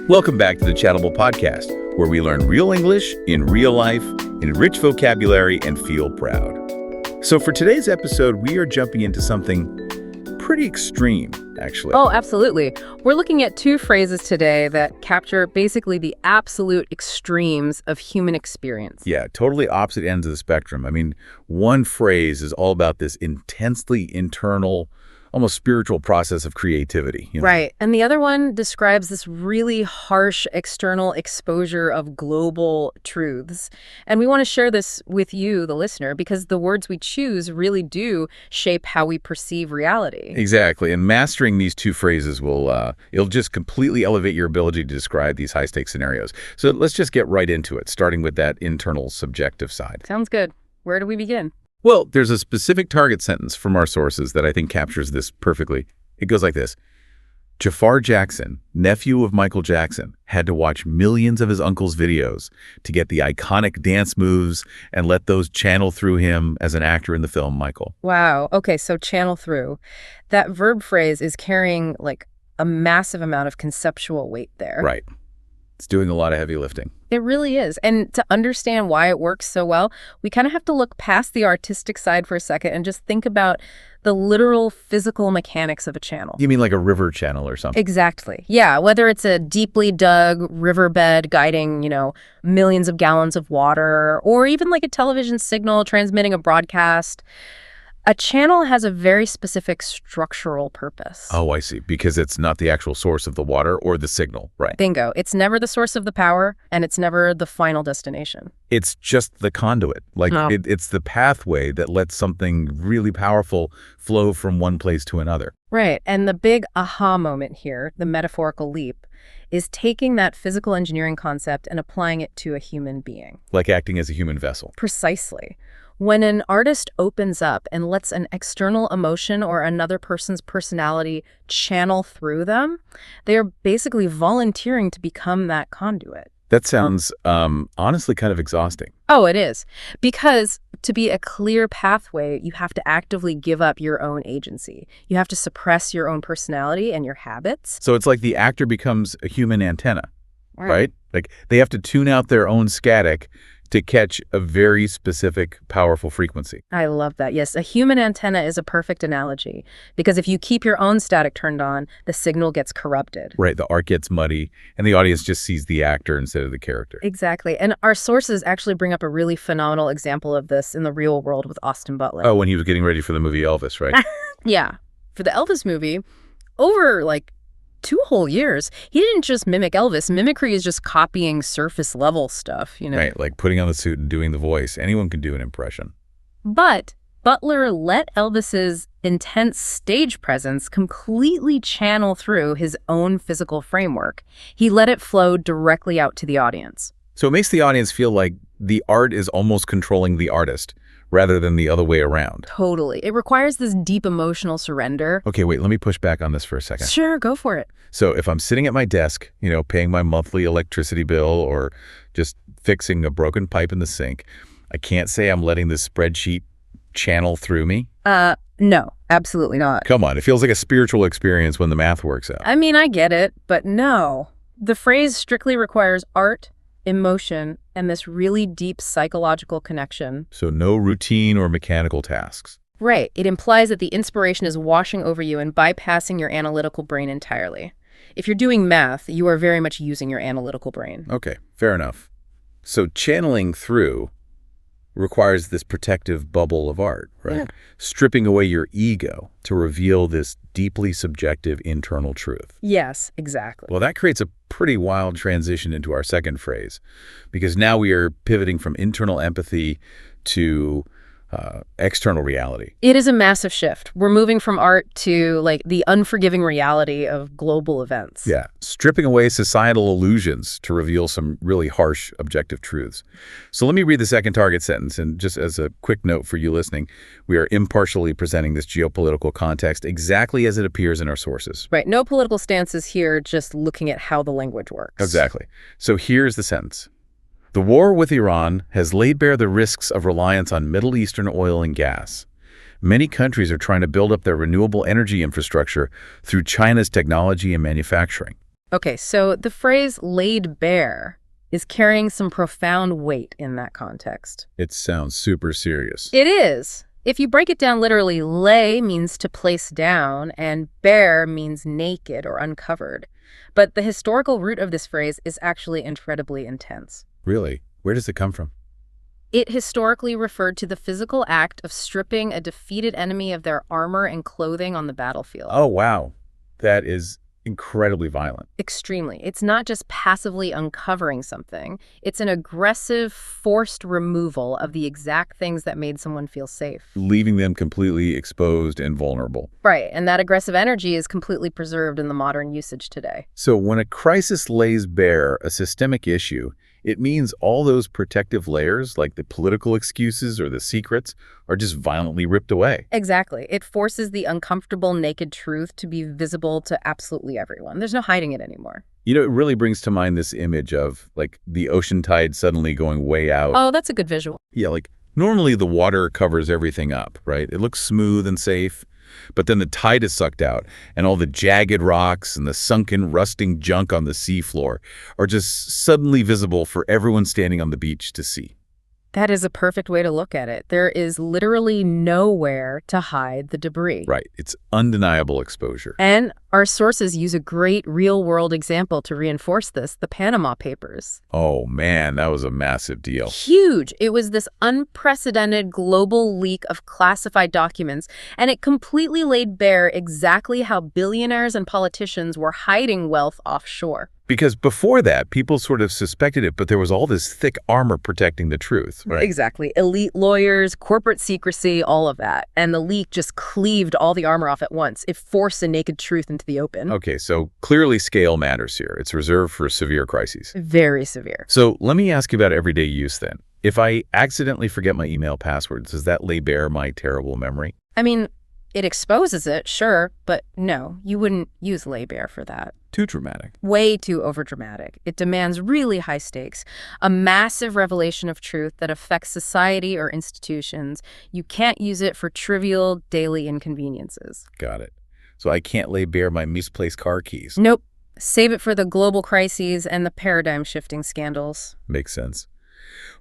Welcome back to the Chattable Podcast, where we learn real English in real life, enrich vocabulary, and feel proud. So for today's episode, we are jumping into something pretty extreme, actually. Oh, absolutely. We're looking at two phrases today that capture basically the absolute extremes of human experience. Yeah, totally opposite ends of the spectrum. I mean, one phrase is all about this intensely internal, almost spiritual process of creativity. Right. And the other one describes this really harsh external exposure of global truths. And we want to share this with you, the listener, because the words we choose really do shape how we perceive reality. Exactly. And mastering these two phrases it'll just completely elevate your ability to describe these high-stakes scenarios. So let's just get right into it, starting with that internal subjective side. Sounds good. Where do we begin? Well, there's a specific target sentence from our sources that I think captures this perfectly. It goes like this. Jaafar Jackson, nephew of Michael Jackson, had to watch millions of his uncle's videos to get the iconic dance moves and let those channel through him as an actor in the film Michael. Wow. Okay, so channel through. That verb phrase is carrying like a massive amount of conceptual weight there. Right. It's doing a lot of heavy lifting. It really is. And to understand why it works so well, we kind of have to look past the artistic side for a second and just think about the literal physical mechanics of a channel. You mean like a river channel or something? Exactly. Yeah, whether it's a deeply dug riverbed guiding, millions of gallons of water, or even like a television signal transmitting a broadcast. A channel has a very specific structural purpose. Oh, I see. Because it's not the actual source of the water or the signal, right? Bingo. It's never the source of the power, and it's never the final destination. It's just the conduit. It's the pathway that lets something really powerful flow from one place to another. Right. And the big aha moment here, the metaphorical leap, is taking that physical engineering concept and applying it to a human being. Like acting as a human vessel. Precisely. When an artist opens up and lets an external emotion or another person's personality channel through them, they are basically volunteering to become that conduit. That sounds honestly kind of exhausting. Oh, it is. Because to be a clear pathway, you have to actively give up your own agency. You have to suppress your own personality and your habits. So it's like the actor becomes a human antenna, right? Like they have to tune out their own static to catch a very specific, powerful frequency. I love that. Yes, a human antenna is a perfect analogy because if you keep your own static turned on, the signal gets corrupted. Right, the art gets muddy, and the audience just sees the actor instead of the character. Exactly. And our sources actually bring up a really phenomenal example of this in the real world with Austin Butler. Oh, when he was getting ready for the movie Elvis, right? Yeah. For the Elvis movie, over 2 whole years, he didn't just mimic Elvis. Mimicry is just copying surface level stuff, Right, like putting on the suit and doing the voice. Anyone can do an impression. But Butler let Elvis's intense stage presence completely channel through his own physical framework. He let it flow directly out to the audience. So it makes the audience feel like the art is almost controlling the artist, rather than the other way around. Totally. It requires this deep emotional surrender. Okay, wait, let me push back on this for a second. Sure, go for it. So if I'm sitting at my desk, paying my monthly electricity bill or just fixing a broken pipe in the sink, I can't say I'm letting this spreadsheet channel through me? No, absolutely not. Come on, it feels like a spiritual experience when the math works out. I mean, I get it, but no. The phrase strictly requires art, emotion, and this really deep psychological connection. So no routine or mechanical tasks. Right. It implies that the inspiration is washing over you and bypassing your analytical brain entirely. If you're doing math, you are very much using your analytical brain. Okay, fair enough. So channeling through requires this protective bubble of art, right? Yeah. Stripping away your ego to reveal this deeply subjective internal truth. Yes, exactly. Well, that creates a pretty wild transition into our second phrase, because now we are pivoting from internal empathy to external reality. It is a massive shift. We're moving from art to the unforgiving reality of global events. Yeah, stripping away societal illusions to reveal some really harsh objective truths. So let me read the second target sentence, and just as a quick note for you listening, we are impartially presenting this geopolitical context exactly as it appears in our sources. Right, no political stances here, just looking at how the language works. Exactly. So here's the sentence. The war with Iran has laid bare the risks of reliance on Middle Eastern oil and gas. Many countries are trying to build up their renewable energy infrastructure through China's technology and manufacturing. Okay, so the phrase laid bare is carrying some profound weight in that context. It sounds super serious. It is. If you break it down literally, lay means to place down, and bare means naked or uncovered. But the historical root of this phrase is actually incredibly intense. Really? Where does it come from? It historically referred to the physical act of stripping a defeated enemy of their armor and clothing on the battlefield. Oh, wow. That is incredibly violent. Extremely. It's not just passively uncovering something. It's an aggressive, forced removal of the exact things that made someone feel safe. Leaving them completely exposed and vulnerable. Right, and that aggressive energy is completely preserved in the modern usage today. So when a crisis lays bare a systemic issue, it means all those protective layers, like the political excuses or the secrets, are just violently ripped away. Exactly. It forces the uncomfortable, naked truth to be visible to absolutely everyone. There's no hiding it anymore. You know, it really brings to mind this image of, like, the ocean tide suddenly going way out. Oh, that's a good visual. Yeah, like, normally the water covers everything up, right? It looks smooth and safe. But then the tide is sucked out, and all the jagged rocks and the sunken, rusting junk on the seafloor are just suddenly visible for everyone standing on the beach to see. That is a perfect way to look at it. There is literally nowhere to hide the debris. Right. It's undeniable exposure. And our sources use a great real-world example to reinforce this, the Panama Papers. Oh, man, that was a massive deal. Huge. It was this unprecedented global leak of classified documents, and it completely laid bare exactly how billionaires and politicians were hiding wealth offshore. Because before that, people sort of suspected it, but there was all this thick armor protecting the truth. Right? Exactly. Elite lawyers, corporate secrecy, all of that. And the leak just cleaved all the armor off at once. It forced the naked truth into the open. Okay, so clearly scale matters here. It's reserved for severe crises. Very severe. So let me ask you about everyday use then. If I accidentally forget my email password, does that lay bare my terrible memory? I mean, it exposes it, sure, but no, you wouldn't use lay bare for that. Too dramatic. Way too overdramatic. It demands really high stakes, a massive revelation of truth that affects society or institutions. You can't use it for trivial daily inconveniences. Got it. So I can't lay bare my misplaced car keys. Nope. Save it for the global crises and the paradigm-shifting scandals. Makes sense.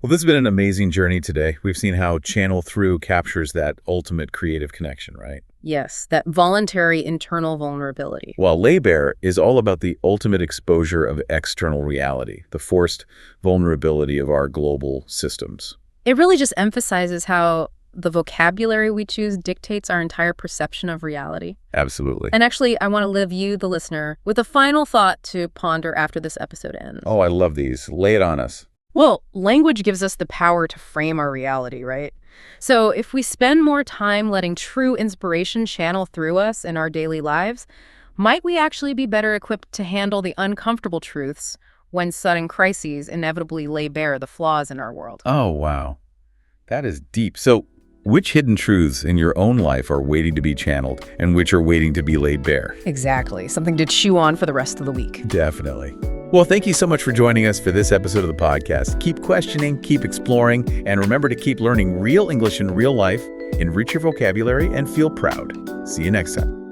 Well, this has been an amazing journey today. We've seen how Channel Through captures that ultimate creative connection, right? Yes, that voluntary internal vulnerability. While lay bare is all about the ultimate exposure of external reality, the forced vulnerability of our global systems. It really just emphasizes how the vocabulary we choose dictates our entire perception of reality. Absolutely. And actually, I want to leave you, the listener, with a final thought to ponder after this episode ends. Oh, I love these. Lay it on us. Well, language gives us the power to frame our reality, right? So if we spend more time letting true inspiration channel through us in our daily lives, might we actually be better equipped to handle the uncomfortable truths when sudden crises inevitably lay bare the flaws in our world? Oh, wow. That is deep. So which hidden truths in your own life are waiting to be channeled and which are waiting to be laid bare? Exactly. Something to chew on for the rest of the week. Definitely. Well, thank you so much for joining us for this episode of the podcast. Keep questioning, keep exploring, and remember to keep learning real English in real life, enrich your vocabulary, and feel proud. See you next time.